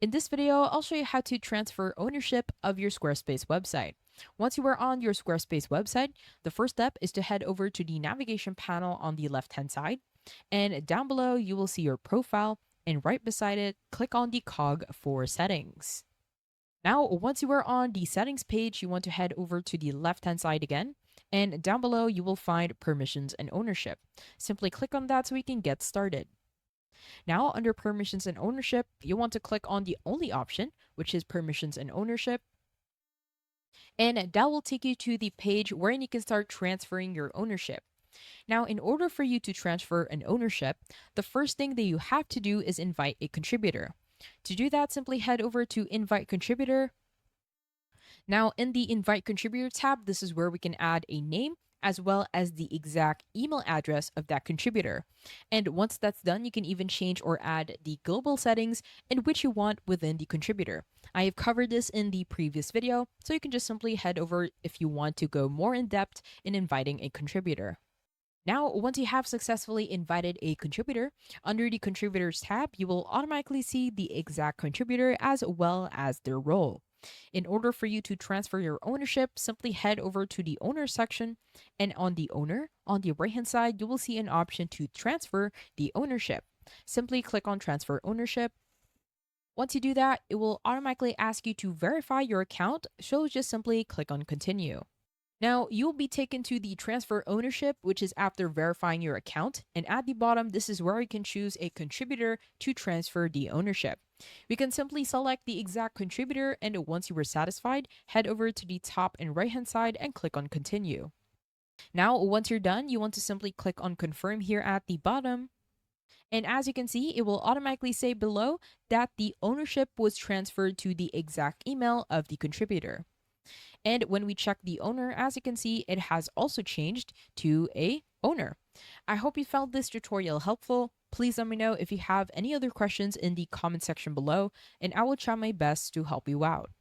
In this video, I'll show you how to transfer ownership of your Squarespace website. Once you are on your Squarespace website, the first step is to head over to the navigation panel on the left-hand side. And down below, you will see your profile. And right beside it, click on the cog for settings. Now, once you are on the settings page, you want to head over to the left-hand side again. And down below, you will find permissions and ownership. Simply click on that so we can get started. Now, under permissions and ownership, you want to click on the only option, which is permissions and ownership. And that will take you to the page wherein you can start transferring your ownership. Now, in order for you to transfer an ownership, the first thing that you have to do is invite a contributor. To do that, simply head over to Invite Contributor. Now, in the Invite Contributor tab, this is where we can add a name as well as the exact email address of that contributor. And once that's done, you can even change or add the global settings in which you want within the contributor. I have covered this in the previous video, so you can just simply head over if you want to go more in depth in inviting a contributor. Now, once you have successfully invited a contributor, under the Contributors tab, you will automatically see the exact contributor as well as their role. In order for you to transfer your ownership, simply head over to the Owner section, and on the Owner, on the right hand side, you will see an option to transfer the ownership. Simply click on Transfer Ownership. Once you do that, it will automatically ask you to verify your account, so just simply click on Continue. Now, you'll be taken to the transfer ownership, which is after verifying your account. And at the bottom, this is where you can choose a contributor to transfer the ownership. We can simply select the exact contributor, and once you were satisfied, head over to the top and right hand side and click on Continue. Now, once you're done, you want to simply click on Confirm here at the bottom. And as you can see, it will automatically say below that the ownership was transferred to the exact email of the contributor. And when we check the owner, as you can see, it has also changed to a owner. I hope you found this tutorial helpful. Please let me know if you have any other questions in the comment section below, and I will try my best to help you out.